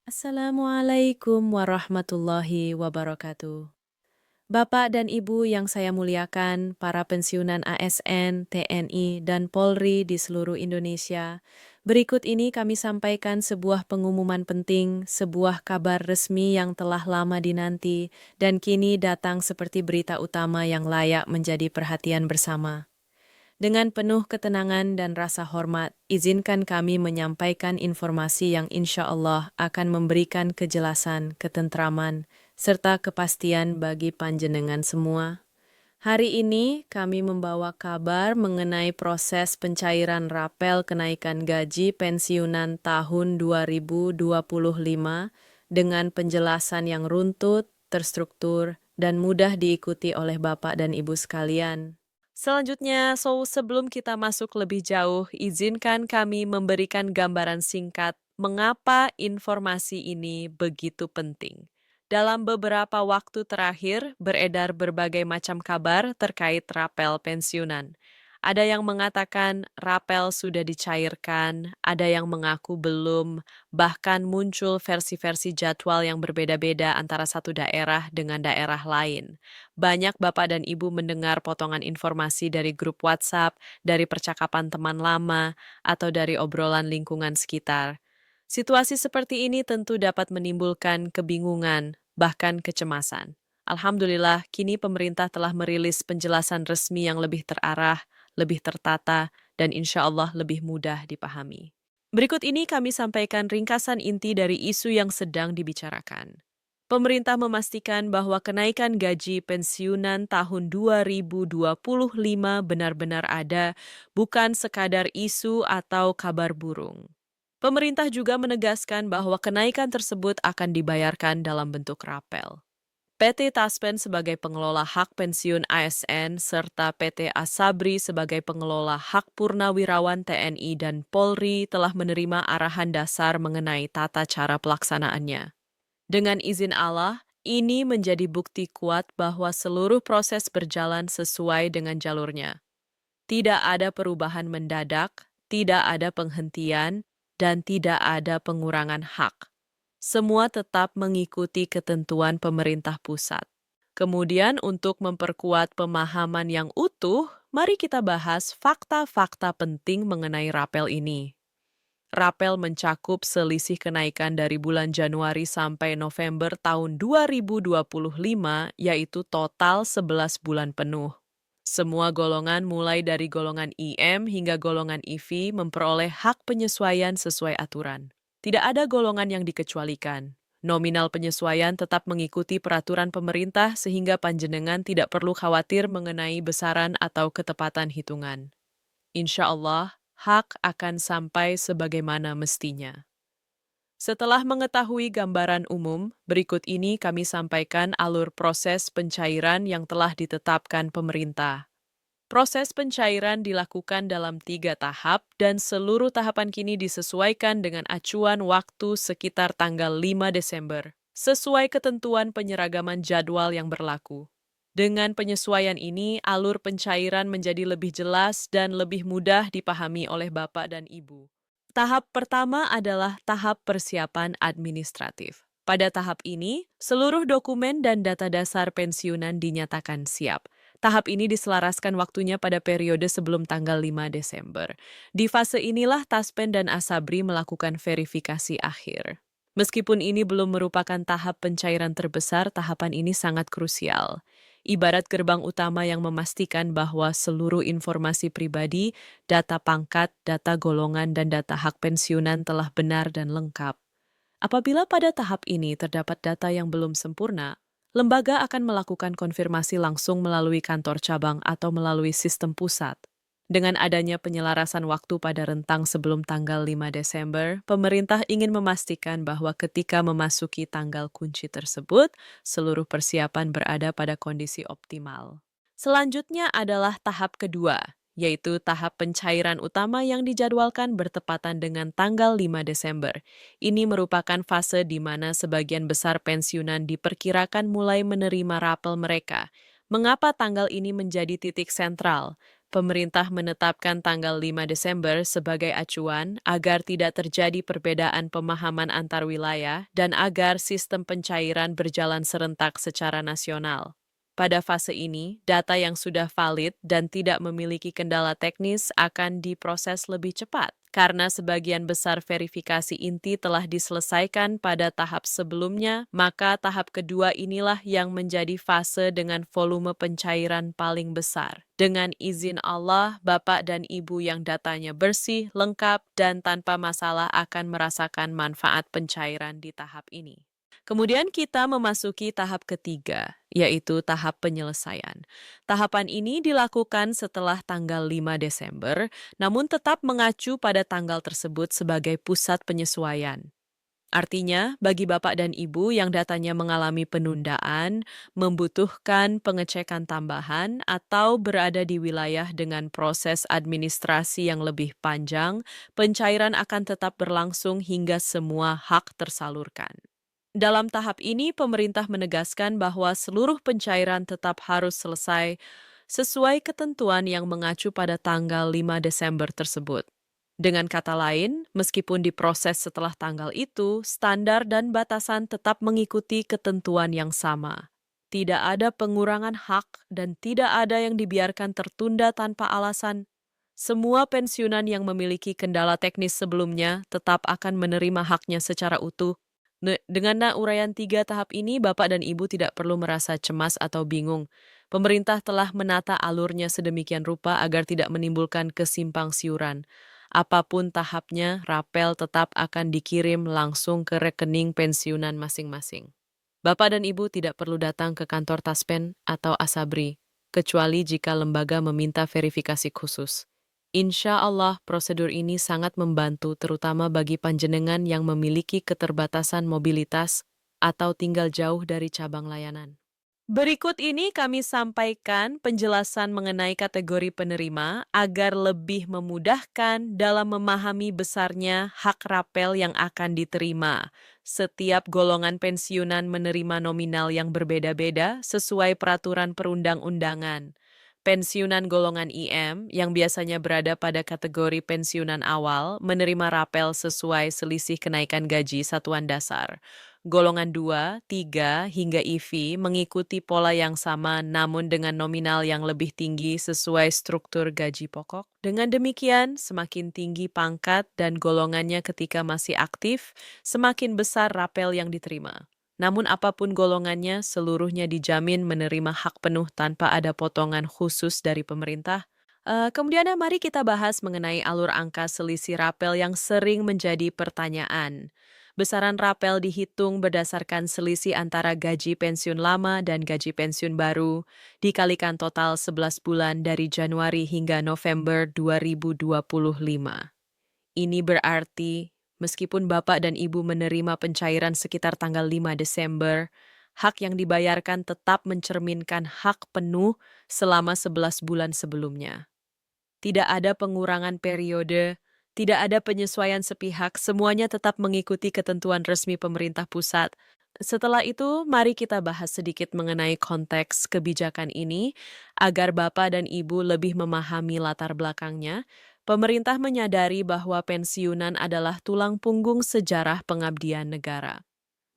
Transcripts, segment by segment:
Assalamualaikum warahmatullahi wabarakatuh. Bapak dan Ibu yang saya muliakan, para pensiunan ASN, TNI, dan Polri di seluruh Indonesia, berikut ini kami sampaikan sebuah pengumuman penting, sebuah kabar resmi yang telah lama dinanti, dan kini datang seperti berita utama yang layak menjadi perhatian bersama. Dengan penuh ketenangan dan rasa hormat, izinkan kami menyampaikan informasi yang insya Allah akan memberikan kejelasan, ketentraman, serta kepastian bagi panjenengan semua. Hari ini kami membawa kabar mengenai proses pencairan rapel kenaikan gaji pensiunan tahun 2025 dengan penjelasan yang runtut, terstruktur, dan mudah diikuti oleh Bapak dan Ibu sekalian. Selanjutnya, sebelum kita masuk lebih jauh, izinkan kami memberikan gambaran singkat mengapa informasi ini begitu penting. Dalam beberapa waktu terakhir, beredar berbagai macam kabar terkait rapel pensiunan. Ada yang mengatakan rapel sudah dicairkan, ada yang mengaku belum, bahkan muncul versi-versi jadwal yang berbeda-beda antara satu daerah dengan daerah lain. Banyak Bapak dan Ibu mendengar potongan informasi dari grup WhatsApp, dari percakapan teman lama, atau dari obrolan lingkungan sekitar. Situasi seperti ini tentu dapat menimbulkan kebingungan, bahkan kecemasan. Alhamdulillah, kini pemerintah telah merilis penjelasan resmi yang lebih terarah, lebih tertata, dan insya Allah lebih mudah dipahami. Berikut ini kami sampaikan ringkasan inti dari isu yang sedang dibicarakan. Pemerintah memastikan bahwa kenaikan gaji pensiunan tahun 2025 benar-benar ada, bukan sekadar isu atau kabar burung. Pemerintah juga menegaskan bahwa kenaikan tersebut akan dibayarkan dalam bentuk rapel. PT Taspen sebagai pengelola hak pensiun ASN serta PT Asabri sebagai pengelola hak purnawirawan TNI dan Polri telah menerima arahan dasar mengenai tata cara pelaksanaannya. Dengan izin Allah, ini menjadi bukti kuat bahwa seluruh proses berjalan sesuai dengan jalurnya. Tidak ada perubahan mendadak, tidak ada penghentian, dan tidak ada pengurangan hak. Semua tetap mengikuti ketentuan pemerintah pusat. Kemudian untuk memperkuat pemahaman yang utuh, mari kita bahas fakta-fakta penting mengenai rapel ini. Rapel mencakup selisih kenaikan dari bulan Januari sampai November tahun 2025, yaitu total 11 bulan penuh. Semua golongan mulai dari golongan IM hingga golongan IV memperoleh hak penyesuaian sesuai aturan. Tidak ada golongan yang dikecualikan. Nominal penyesuaian tetap mengikuti peraturan pemerintah sehingga panjenengan tidak perlu khawatir mengenai besaran atau ketepatan hitungan. Insya Allah, hak akan sampai sebagaimana mestinya. Setelah mengetahui gambaran umum, berikut ini kami sampaikan alur proses pencairan yang telah ditetapkan pemerintah. Proses pencairan dilakukan dalam 3 tahap dan seluruh tahapan kini disesuaikan dengan acuan waktu sekitar tanggal 5 Desember, sesuai ketentuan penyeragaman jadwal yang berlaku. Dengan penyesuaian ini, alur pencairan menjadi lebih jelas dan lebih mudah dipahami oleh Bapak dan Ibu. Tahap pertama adalah tahap persiapan administratif. Pada tahap ini, seluruh dokumen dan data dasar pensiunan dinyatakan siap. Tahap ini diselaraskan waktunya pada periode sebelum tanggal 5 Desember. Di fase inilah Taspen dan Asabri melakukan verifikasi akhir. Meskipun ini belum merupakan tahap pencairan terbesar, tahapan ini sangat krusial. Ibarat gerbang utama yang memastikan bahwa seluruh informasi pribadi, data pangkat, data golongan, dan data hak pensiunan telah benar dan lengkap. Apabila pada tahap ini terdapat data yang belum sempurna, lembaga akan melakukan konfirmasi langsung melalui kantor cabang atau melalui sistem pusat. Dengan adanya penyelarasan waktu pada rentang sebelum tanggal 5 Desember, pemerintah ingin memastikan bahwa ketika memasuki tanggal kunci tersebut, seluruh persiapan berada pada kondisi optimal. Selanjutnya adalah tahap kedua, yaitu tahap pencairan utama yang dijadwalkan bertepatan dengan tanggal 5 Desember. Ini merupakan fase di mana sebagian besar pensiunan diperkirakan mulai menerima rapel mereka. Mengapa tanggal ini menjadi titik sentral? pemerintah menetapkan tanggal 5 Desember sebagai acuan agar tidak terjadi perbedaan pemahaman antar wilayah dan agar sistem pencairan berjalan serentak secara nasional. Pada fase ini, data yang sudah valid dan tidak memiliki kendala teknis akan diproses lebih cepat, karena sebagian besar verifikasi inti telah diselesaikan pada tahap sebelumnya, maka tahap kedua inilah yang menjadi fase dengan volume pencairan paling besar. Dengan izin Allah, Bapak dan Ibu yang datanya bersih, lengkap, dan tanpa masalah akan merasakan manfaat pencairan di tahap ini. Kemudian kita memasuki tahap ketiga, yaitu tahap penyelesaian. Tahapan ini dilakukan setelah tanggal 5 Desember, namun tetap mengacu pada tanggal tersebut sebagai pusat penyesuaian. Artinya, bagi Bapak dan Ibu yang datanya mengalami penundaan, membutuhkan pengecekan tambahan, atau berada di wilayah dengan proses administrasi yang lebih panjang, pencairan akan tetap berlangsung hingga semua hak tersalurkan. Dalam tahap ini, pemerintah menegaskan bahwa seluruh pencairan tetap harus selesai sesuai ketentuan yang mengacu pada tanggal 5 Desember tersebut. Dengan kata lain, meskipun diproses setelah tanggal itu, standar dan batasan tetap mengikuti ketentuan yang sama. Tidak ada pengurangan hak dan tidak ada yang dibiarkan tertunda tanpa alasan. Semua pensiunan yang memiliki kendala teknis sebelumnya tetap akan menerima haknya secara utuh. Dengan uraian 3 tahap ini, Bapak dan Ibu tidak perlu merasa cemas atau bingung. Pemerintah telah menata alurnya sedemikian rupa agar tidak menimbulkan kesimpang siuran. Apapun tahapnya, rapel tetap akan dikirim langsung ke rekening pensiunan masing-masing. Bapak dan Ibu tidak perlu datang ke kantor Taspen atau Asabri, kecuali jika lembaga meminta verifikasi khusus. Insya Allah, prosedur ini sangat membantu terutama bagi panjenengan yang memiliki keterbatasan mobilitas atau tinggal jauh dari cabang layanan. Berikut ini kami sampaikan penjelasan mengenai kategori penerima agar lebih memudahkan dalam memahami besarnya hak rapel yang akan diterima. Setiap golongan pensiunan menerima nominal yang berbeda-beda sesuai peraturan perundang-undangan. Pensiunan golongan IM yang biasanya berada pada kategori pensiunan awal menerima rapel sesuai selisih kenaikan gaji satuan dasar. Golongan 2, 3, hingga IV mengikuti pola yang sama namun dengan nominal yang lebih tinggi sesuai struktur gaji pokok. Dengan demikian, semakin tinggi pangkat dan golongannya ketika masih aktif, semakin besar rapel yang diterima. Namun apapun golongannya, seluruhnya dijamin menerima hak penuh tanpa ada potongan khusus dari pemerintah. Kemudian mari kita bahas mengenai alur angka selisih rapel yang sering menjadi pertanyaan. Besaran rapel dihitung berdasarkan selisih antara gaji pensiun lama dan gaji pensiun baru, dikalikan total 11 bulan dari Januari hingga November 2025. Ini berarti, meskipun Bapak dan Ibu menerima pencairan sekitar tanggal 5 Desember, hak yang dibayarkan tetap mencerminkan hak penuh selama 11 bulan sebelumnya. Tidak ada pengurangan periode, tidak ada penyesuaian sepihak, semuanya tetap mengikuti ketentuan resmi pemerintah pusat. Setelah itu, mari kita bahas sedikit mengenai konteks kebijakan ini, agar Bapak dan Ibu lebih memahami latar belakangnya. Pemerintah menyadari bahwa pensiunan adalah tulang punggung sejarah pengabdian negara.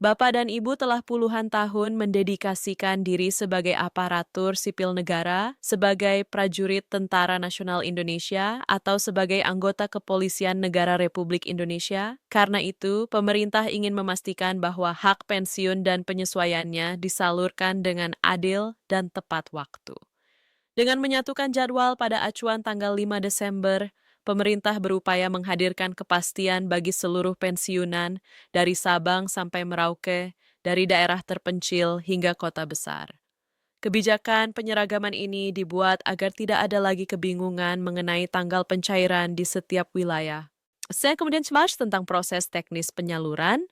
Bapak dan Ibu telah puluhan tahun mendedikasikan diri sebagai aparatur sipil negara, sebagai prajurit Tentara Nasional Indonesia, atau sebagai anggota Kepolisian Negara Republik Indonesia. Karena itu, pemerintah ingin memastikan bahwa hak pensiun dan penyesuaiannya disalurkan dengan adil dan tepat waktu. Dengan menyatukan jadwal pada acuan tanggal 5 Desember, pemerintah berupaya menghadirkan kepastian bagi seluruh pensiunan dari Sabang sampai Merauke, dari daerah terpencil hingga kota besar. Kebijakan penyeragaman ini dibuat agar tidak ada lagi kebingungan mengenai tanggal pencairan di setiap wilayah. Saya kemudian membahas tentang proses teknis penyaluran.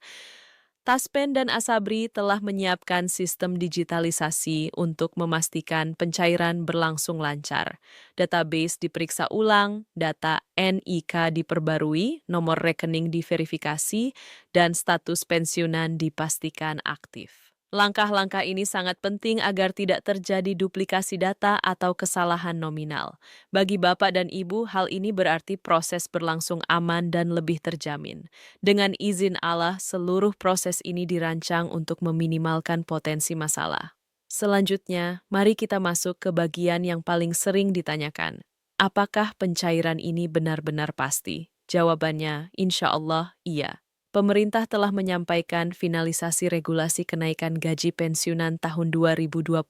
Taspen dan Asabri telah menyiapkan sistem digitalisasi untuk memastikan pencairan berlangsung lancar. Database diperiksa ulang, data NIK diperbarui, nomor rekening diverifikasi, dan status pensiunan dipastikan aktif. Langkah-langkah ini sangat penting agar tidak terjadi duplikasi data atau kesalahan nominal. Bagi Bapak dan Ibu, hal ini berarti proses berlangsung aman dan lebih terjamin. Dengan izin Allah, seluruh proses ini dirancang untuk meminimalkan potensi masalah. Selanjutnya, mari kita masuk ke bagian yang paling sering ditanyakan. Apakah pencairan ini benar-benar pasti? Jawabannya, insya Allah, iya. Pemerintah telah menyampaikan finalisasi regulasi kenaikan gaji pensiunan tahun 2025.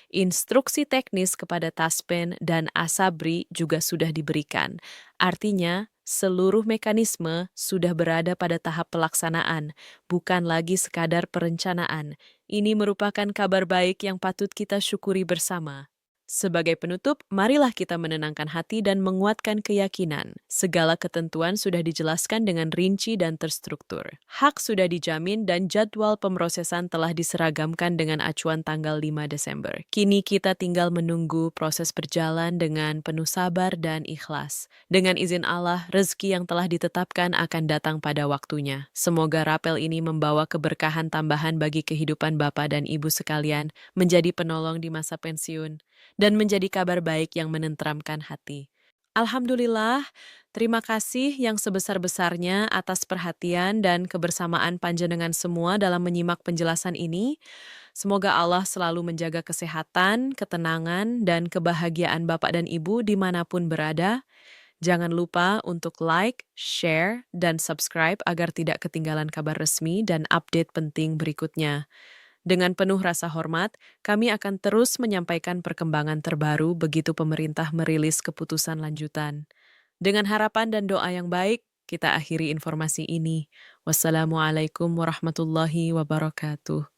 Instruksi teknis kepada Taspen dan Asabri juga sudah diberikan. Artinya, seluruh mekanisme sudah berada pada tahap pelaksanaan, bukan lagi sekadar perencanaan. Ini merupakan kabar baik yang patut kita syukuri bersama. Sebagai penutup, marilah kita menenangkan hati dan menguatkan keyakinan. Segala ketentuan sudah dijelaskan dengan rinci dan terstruktur. Hak sudah dijamin dan jadwal pemrosesan telah diseragamkan dengan acuan tanggal 5 Desember. Kini kita tinggal menunggu proses berjalan dengan penuh sabar dan ikhlas. Dengan izin Allah, rezeki yang telah ditetapkan akan datang pada waktunya. Semoga rapel ini membawa keberkahan tambahan bagi kehidupan Bapak dan Ibu sekalian, menjadi penolong di masa pensiun, dan menjadi kabar baik yang menenteramkan hati. Alhamdulillah, terima kasih yang sebesar-besarnya atas perhatian dan kebersamaan panjenengan semua dalam menyimak penjelasan ini. Semoga Allah selalu menjaga kesehatan, ketenangan, dan kebahagiaan Bapak dan Ibu dimanapun berada. Jangan lupa untuk like, share, dan subscribe agar tidak ketinggalan kabar resmi dan update penting berikutnya. Dengan penuh rasa hormat, kami akan terus menyampaikan perkembangan terbaru begitu pemerintah merilis keputusan lanjutan. Dengan harapan dan doa yang baik, kita akhiri informasi ini. Wassalamualaikum warahmatullahi wabarakatuh.